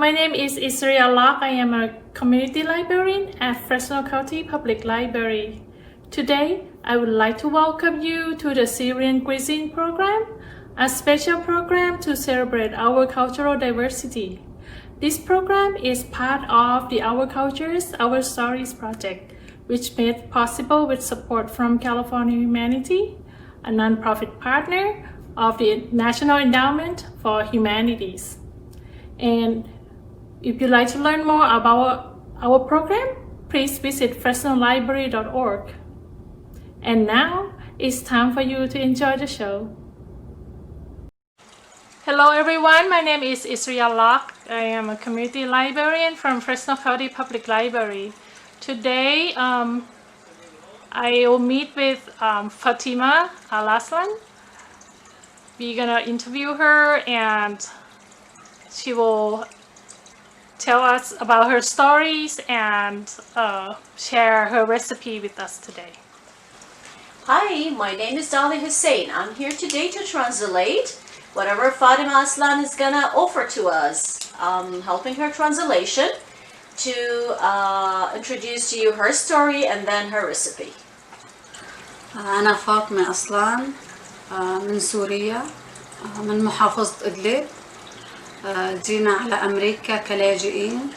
My name is Alaslan. I am a community librarian at Fresno County Public Library. Today, I would like to welcome you to the Syrian Cuisine program, a special program to celebrate our cultural diversity. This program is part of the Our Cultures, Our Stories project, which made possible with support from California Humanities, a nonprofit partner of the National Endowment for Humanities. And if you'd like to learn more about our program, please visit fresnolibrary.org. And now it's time for you to enjoy the show. Hello everyone, my name is Alaslan. I am a community librarian from Fresno County Public Library. Today, I will meet with Fatima Alaslan. We're gonna interview her and she will tell us about her stories and share her recipe with us today. Hi, my name is Dali Hussein. I'm here today to translate whatever Fatima Alaslan is gonna offer to us. Helping her translation to introduce to you her story and then her recipe. أنا فاطمة أصلان من سوريا من محافظة إدلب. جينا على أمريكا كلاجئين.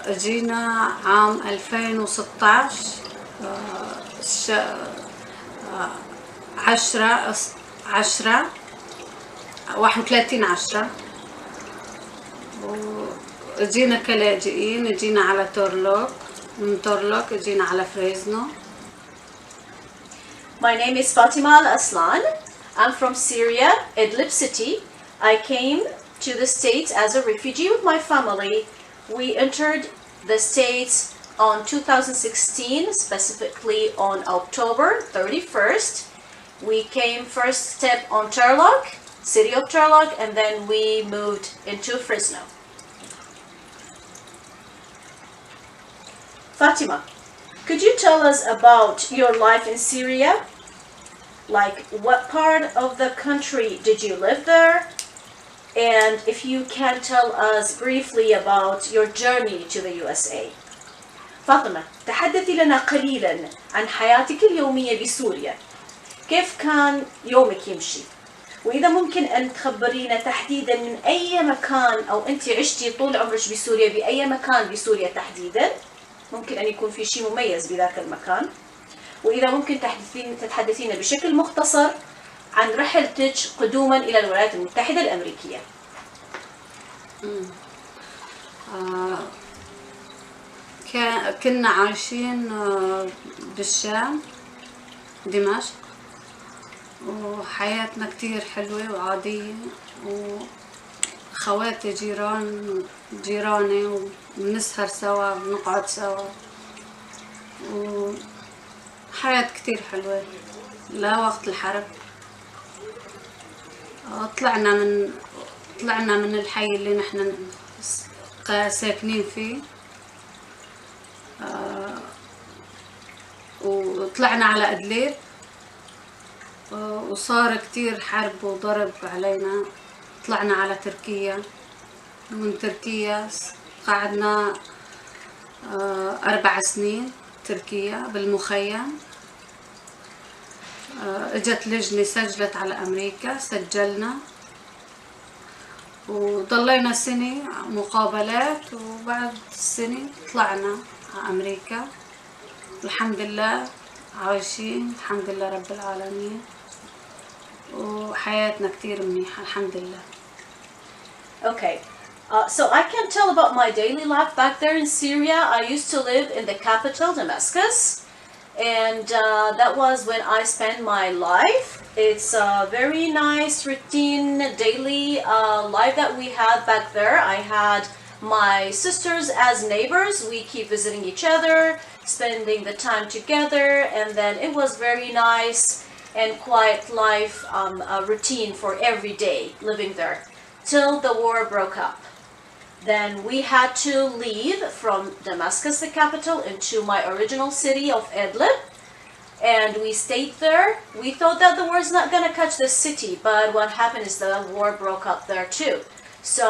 جينا عام 2016 31/10. وجينا كلاجئين، جينا على تورلوك، من تورلوك جينا على فريزنو. My name is Fatima Alaslan. I'm from Syria, Idlib city. I came to the States as a refugee with my family. We entered the States on 2016, specifically on October 31st. We came first step on Turlock, city of Turlock, and then we moved into Fresno. Fatima, could you tell us about your life in Syria? Like, what part of the country did you live there? And if you can tell us briefly about your journey to the USA. فاطمة، تحدثي لنا قليلا عن حياتك اليومية بسوريا. كيف كان يومك يمشي؟ وإذا ممكن أن تخبرينا تحديدا من أي مكان أو أنت عشتي طول عمرك بسوريا بأي مكان بسوريا تحديدا، ممكن أن يكون في شيء مميز بذاك المكان. وإذا ممكن تتحدثين بشكل مختصر عن رحلتك قدوما إلى الولايات المتحدة الأمريكية. كنا عايشين بالشام، دمشق، وحياتنا كتير حلوة وعادية، وخواتي جيراني، وبنسهر سوا، بنقعد سوا، وحياة كتير حلوة لا وقت الحرب. طلعنا من الحي اللي نحن ساكنين فيه، وطلعنا على إدلب، وصار كتير حرب وضرب علينا. طلعنا على تركيا، ومن تركيا قعدنا 4 سنين تركيا بالمخيم. اجت لجنة سجلت على أمريكا، سجلنا وضلينا سنة مقابلات، وبعد السنة طلعنا على أمريكا. الحمد لله عايشين، الحمد لله رب العالمين، وحياتنا كتير منيحة الحمد لله. Okay, so I can tell about my daily life back there in Syria. I used to live in the capital, Damascus, and that was when I spent my life. It's a very nice routine daily life that we had back there. I had my sisters as neighbors. We keep visiting each other, spending the time together, and then it was very nice and quiet life, a routine for every day living there till the war broke up. Then we had to leave from Damascus, the capital, into my original city of Idlib, and we stayed there. We thought that the war is not going to catch the city, but what happened is the war broke up there too. So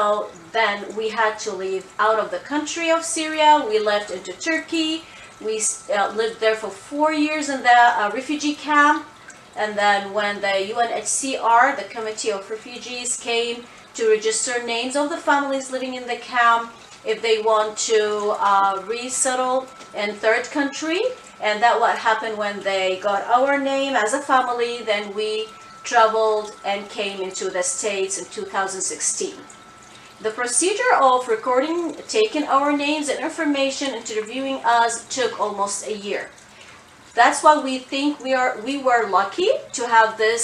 then we had to leave out of the country of Syria. We left into Turkey. We lived there for 4 years in the refugee camp. And then when the UNHCR, the Committee of Refugees, came to register names of the families living in the camp if they want to resettle in third country. And that what happened when they got our name as a family, then we traveled and came into the States in 2016. The procedure of recording, taking our names and information, interviewing us took almost a year. That's why we think we were lucky to have this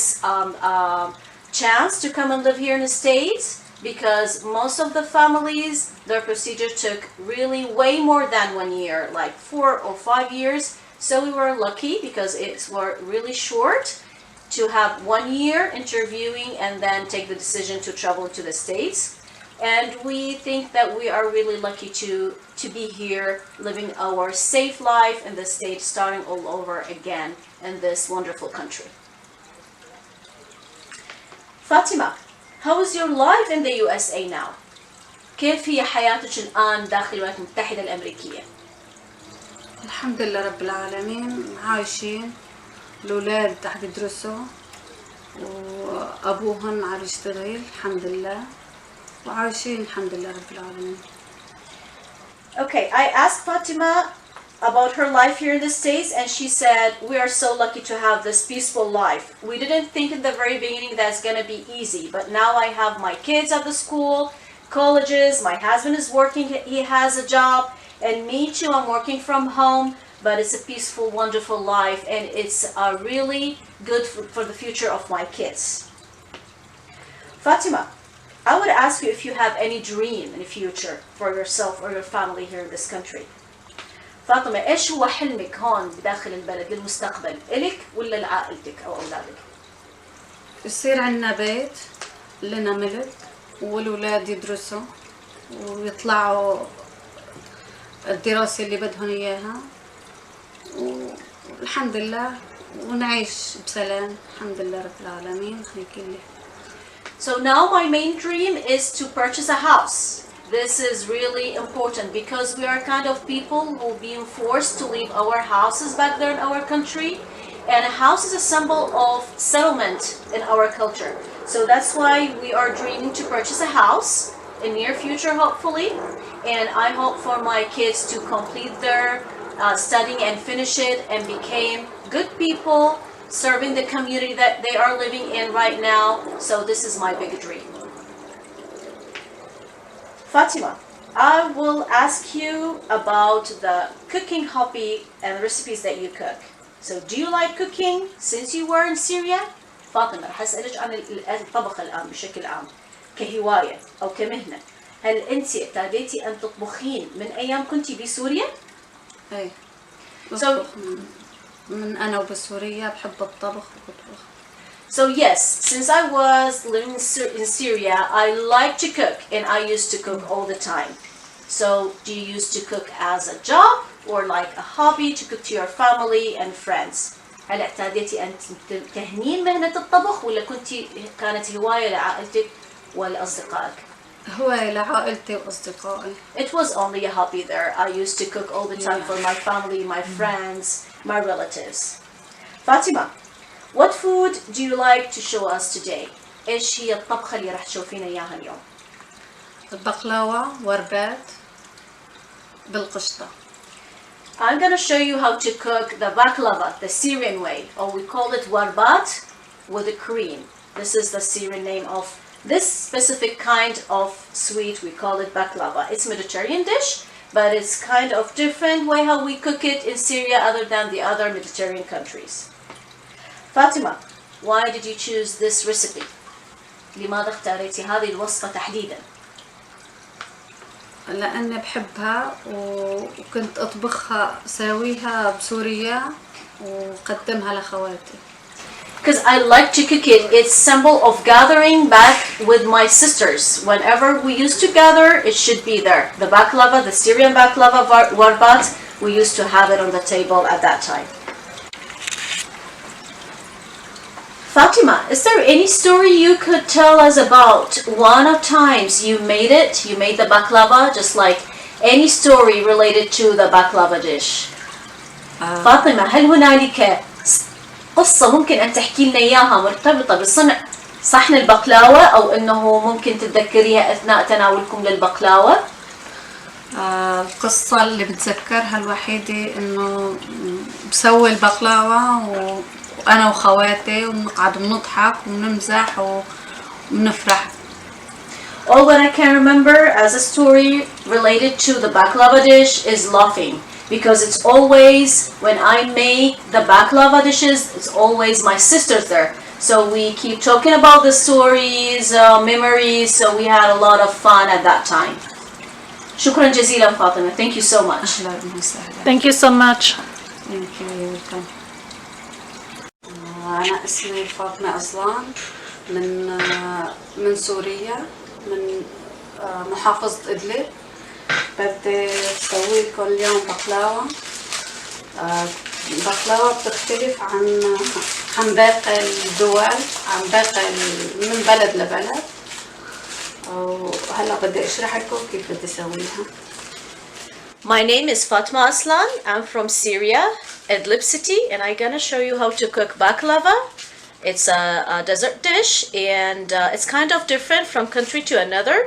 chance to come and live here in the States, because most of the families, their procedure took really way more than 1 year, like 4 or 5 years. So we were lucky because it were really short to have 1 year interviewing and then take the decision to travel to the States. And we think that we are really lucky to be here, living our safe life in the States, starting all over again in this wonderful country. Fatima, how is your life in the USA now? كيف هي حياتك الآن داخل الولايات المتحدة الأمريكية؟ الحمد لله رب العالمين، عايشين. الأولاد عم يدرسوا وأبوهن عم يشتغل الحمد لله، وعايشين الحمد لله رب العالمين. Okay, I asked Fatima about her life here in the States, and she said, we are so lucky to have this peaceful life. We didn't think in the very beginning that it's going to be easy, but now I have my kids at the school, colleges, my husband is working, he has a job, and me too, I'm working from home, but it's a peaceful, wonderful life, and it's really good for the future of my kids. Fatima, I would ask you if you have any dream in the future for yourself or your family here in this country. فاطمة، إيش هو حلمك هون بداخل البلد للمستقبل، إلك ولا لعائلتك أو أولادك؟ يصير عنا بيت لنا ملك، والأولاد يدرسوا ويطلعوا الدراسة اللي بدهم إياها، والحمد لله ونعيش بسلام الحمد لله رب العالمين. هيك اللي So now my main dream is to purchase a house. This is really important because we are kind of people who are being forced to leave our houses back there in our country, and a house is a symbol of settlement in our culture. So that's why we are dreaming to purchase a house in near future, hopefully, and I hope for my kids to complete their studying and finish it and become good people serving the community that they are living in right now. So this is my big dream. Fatima, I will ask you about the cooking hobby and recipes that you cook. So do you like cooking since you were in Syria? فاطمة، رح أسألك عن الطبخ الآن بشكل عام كهواية أو كمهنة. هل أنت اعتاديتي أن تطبخين من أيام كنتي بسوريا؟ إيه. So من أنا وبسوريا بحب الطبخ وبطبخ. So yes, since I was living in Syria, I like to cook, and I used to cook all the time. So do you used to cook as a job or like a hobby to cook to your family and friends? هل اعتادتي أن تهنين مهنة الطبخ ولا كانت هواية لعائلتك ولأصدقائك؟ هواية لعائلتي وأصدقائي. It was only a hobby there. I used to cook all the time for my family, my friends, my relatives. Fatima, what food do you like to show us today? إيش هي الطبخة اللي راح تشوفينا إياها اليوم؟ البقلاوة وربات بالقشطة. I'm going to show you how to cook the baklava, the Syrian way, or we call it warbat with the cream. This is the Syrian name of this specific kind of sweet. We call it baklava. It's a Mediterranean dish, but it's kind of different way how we cook it in Syria other than the other Mediterranean countries. Fatima, why did you choose this recipe? لماذا اختاريتي هذه الوصفة تحديدا؟ لأني بحبها وكنت أطبخها ساويها بسوريا وقدمها لخواتي. Because I like to cook it. It's symbol of gathering back with my sisters. Whenever we used to gather, it should be there. The baklava, the Syrian baklava warbat, we used to have it on the table at that time. Fatima, is there any story you could tell us about one of times you made it? You made the baklava, just like any story related to the baklava dish. فاطمة، هل هنالك قصة ممكن أن تحكي لنا إياها مرتبطة بصنع صحن البقلاوة أو أنه ممكن تتذكريها أثناء تناولكم للبقلاوة؟ القصة اللي بتذكرها الوحيدة إنه بسوي البقلاوة وأنا وخواتي ونقعد ونضحك ونمزح ونفرح. All what I can remember as a story related to the baklava dish is laughing, because it's always, when I make the baklava dishes, it's always my sisters there. So we keep talking about the stories, memories, so we had a lot of fun at that time. شكرا جزيلا فاطمة. Thank you so much. أهلا وسهلا. Thank you so much. Thank you. أنا اسمي فاطمة أصلان من سوريا، من محافظة إدلب. بدي أسوي لكم اليوم بقلاوة. البقلاوة بتختلف عن باقي الدول، عن باقي من بلد لبلد. وهلا بدي أشرح لكم كيف بدي أسويها. My name is Fatima Alaslan. I'm from Syria, Idlib city, and I'm gonna show you how to cook baklava. It's a dessert dish, and it's kind of different from country to another.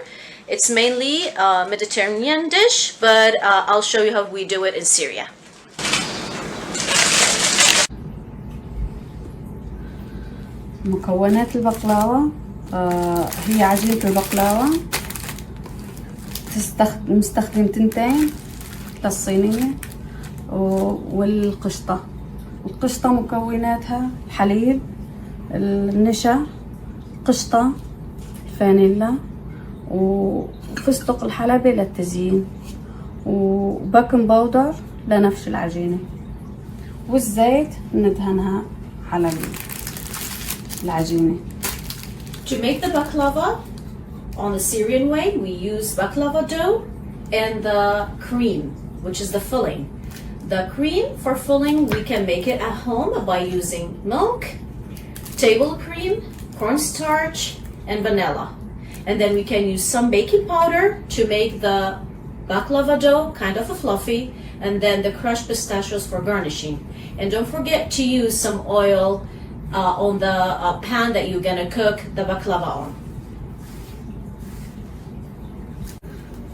It's mainly a Mediterranean dish, but I'll show you how we do it in Syria. مكونات البقلاوة هي عجينة البقلاوة، مستخدم تنتين للصينية والقشطة. القشطة مكوناتها الحليب، النشا، قشطة، الفانيلا، وفستق الحلبي للتزيين، وبيكنج باودر لنفش العجينة، والزيت ندهنها على العجينة. To make the baklava on the Syrian way, we use baklava dough and the cream, which is the filling. The cream for filling, we can make it at home by using milk, table cream, cornstarch, and vanilla. And then we can use some baking powder to make the baklava dough kind of a fluffy, and then the crushed pistachios for garnishing. And don't forget to use some oil on the pan that you're gonna cook the baklava on.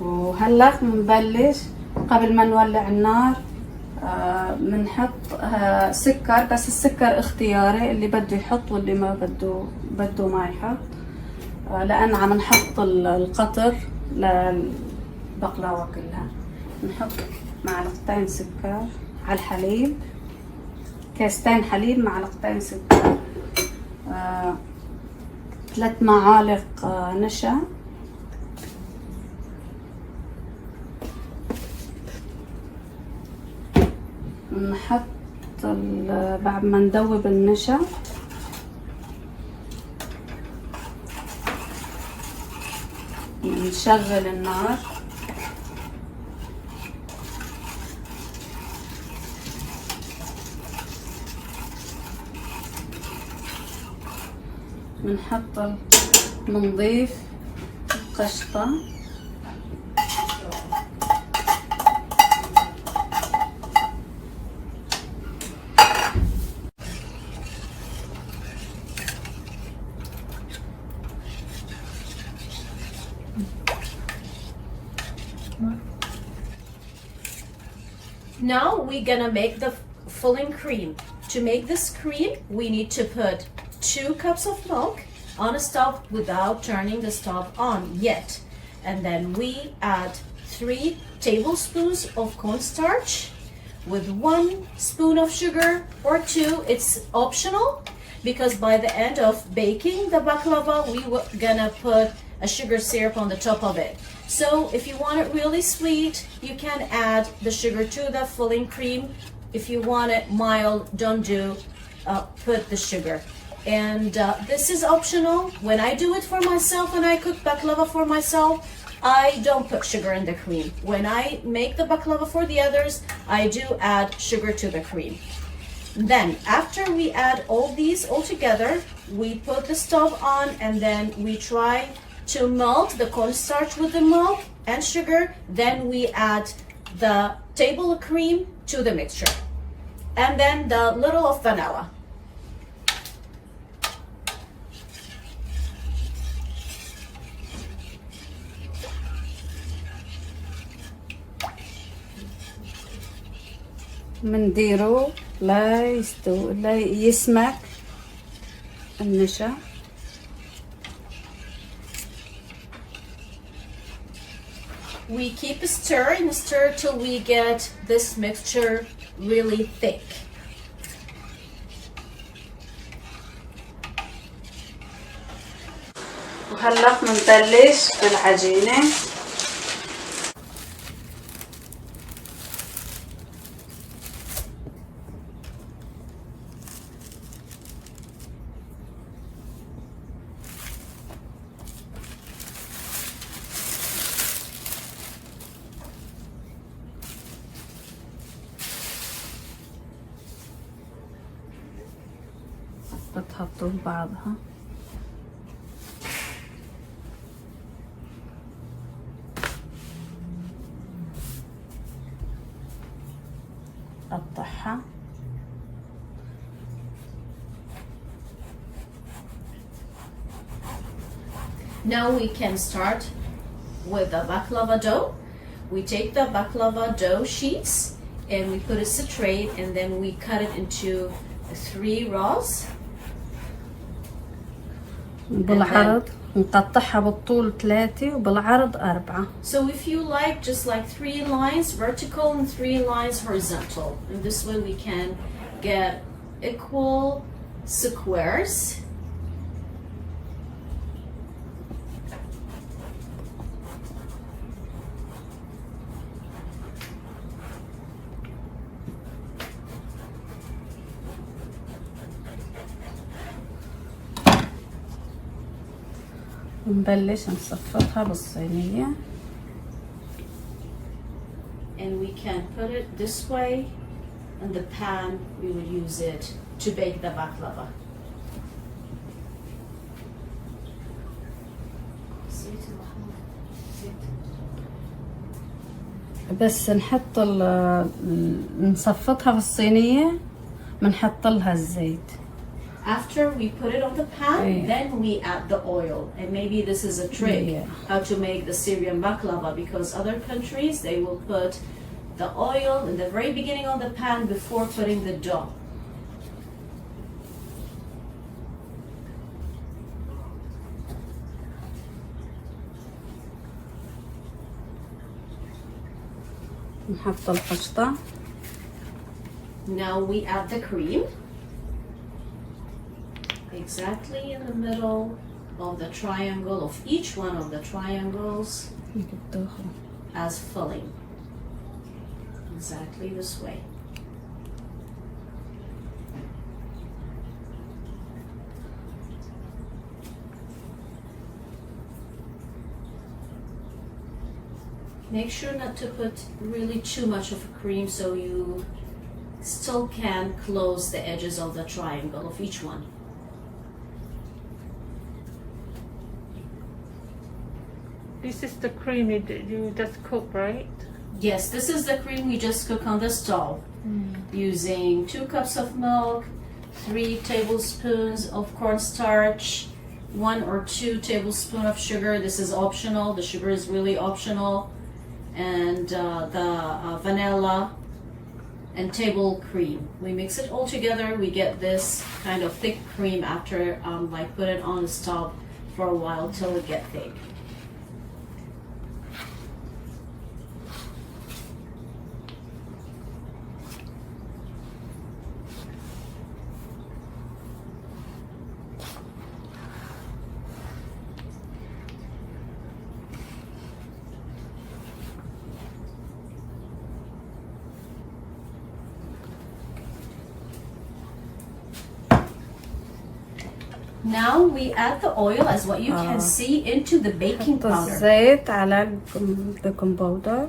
وهلا بنبلش قبل ما نولع النار. بنحط سكر، بس السكر اختياري، اللي بده يحط واللي ما بده ما يحط، لأن عم نحط القطر للبقلاوة كلها. نحط معلقتين سكر على الحليب، كاستين حليب، معلقتين سكر، 3 معالق نشا، نحط بعد ما ندوب النشا نشغل النار، بنضيف قشطة، Now we're gonna make the filling cream. To make this cream, we need to put 2 cups of milk on a stove without turning the stove on yet. And then we add 3 tablespoons of cornstarch with 1 spoon of sugar or 2. It's optional, because by the end of baking the baklava, we were gonna put a sugar syrup on the top of it. So if you want it really sweet, you can add the sugar to the filling cream. If you want it mild, don't put the sugar. And this is optional. When I do it for myself, when I cook baklava for myself, I don't put sugar in the cream. When I make the baklava for the others, I do add sugar to the cream. Then after we add all these all together, we put the stove on and then we try to melt the cornstarch with the milk and sugar. Then we add the table cream to the mixture and then the little of vanilla. منديرو لا يستوي لا يسمك النشا. We keep stirring till we get this mixture really thick. وهلا بنبلش بالعجينة. بتحطوا ببعضها. قطعها. Now we can start with the baklava dough. We take the baklava dough sheets and we put it straight and then we cut it into 3 rows. بالعرض نقطعها بالطول 3 وبالعرض 4. So if you like, just like 3 lines vertical and 3 lines horizontal. And this way we can get equal squares. نبلش نصفطها بالصينية. And we can put it this way in the pan. We would use it to bake the baklava. بس نحط نصفطها في الصينية بنحط لها الزيت. After we put it on the pan, Yeah. then we add the oil. And maybe this is a trick Yeah. how to make the Syrian baklava, because other countries they will put the oil in the very beginning of the pan before putting the dough. نحط القشطة. Now we add the cream. Exactly in the middle of the triangle of each one of the triangles as filling. Exactly this way. Make sure not to put really too much of cream so you still can close the edges of the triangle of each one. This is the cream you just cook, right? Yes, this is the cream we just cook on the stove using 2 cups of milk, 3 tablespoons of cornstarch, 1 or 2 tablespoons of sugar. This is optional. The sugar is really optional. And the vanilla and table cream. We mix it all together. We get this kind of thick cream after like put it on the stove for a while till it get thick. Now we add the oil as what you can see into the baking نحط powder. الزيت على البيكنج باودر.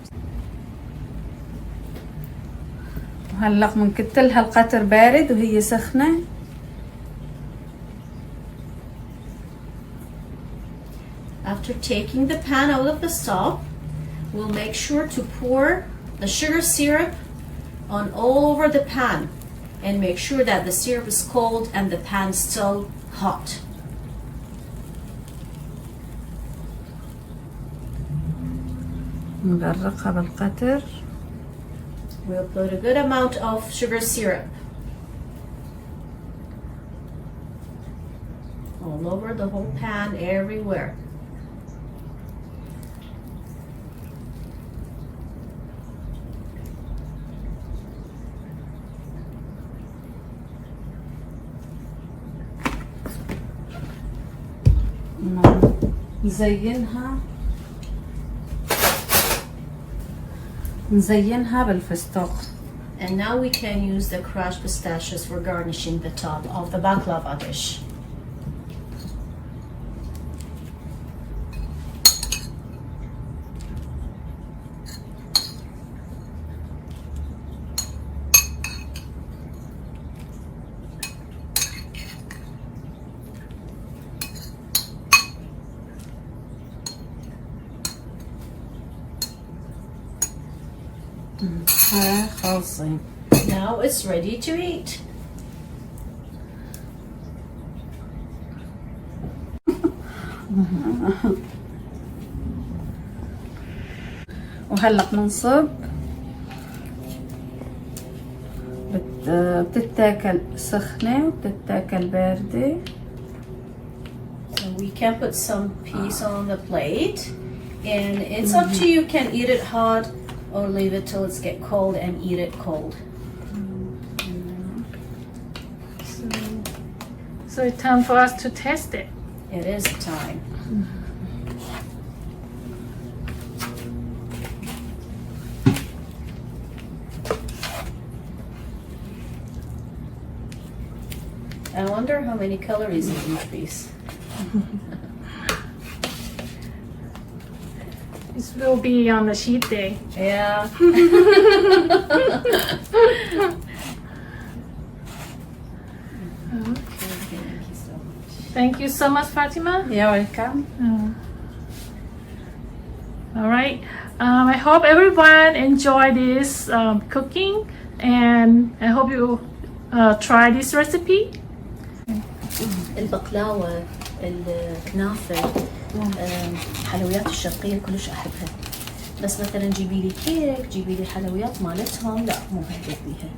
وهلأ بنكتلها القطر بارد وهي سخنة. After taking the pan out of the stove, we'll make sure to pour the sugar syrup on all over the pan and make sure that the syrup is cold and the pan still hot. نغرقها بالقطر. We'll put a good amount of sugar syrup all over the whole pan, everywhere. نزينها بالفستق. And now we can use the crushed pistachios for garnishing the top of the baklava dish. خالصين. Now it's ready to eat. وهلأ بننصب. بتتاكل سخنة وبتتاكل باردة. So we can put some piece on the plate, and it's up to you. Can eat it hot or leave it till it's get cold and eat it cold. So it's time for us to test it. It is time. I wonder how many calories in each piece. This will be on the cheat day. Yeah. Thank you so much, Fatima. You're welcome. All right. I hope everyone enjoy this cooking, and I hope you try this recipe. البقلاوة، الكنافة، الحلويات الشرقية كلش أحبها. بس مثلا جيبي لي كيك، جيبي لي حلويات مالتهم، لا مو هديت بيها،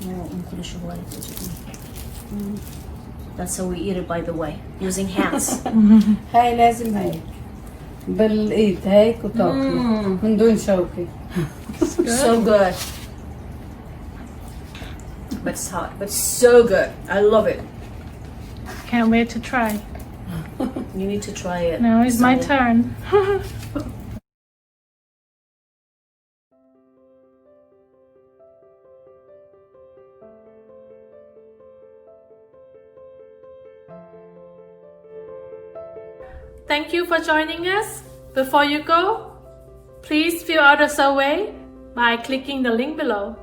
مو كلش هواية تعجبني. That's how we eat it, by the way, using hands. هاي لازم هيك بالإيد هيك وتاكلي من دون شوكة. So good. But it's hot, but so good. I love it. Can't wait to try. You need to try it. Now it's my turn. Thank you for joining us. Before you go, please fill out a survey by clicking the link below.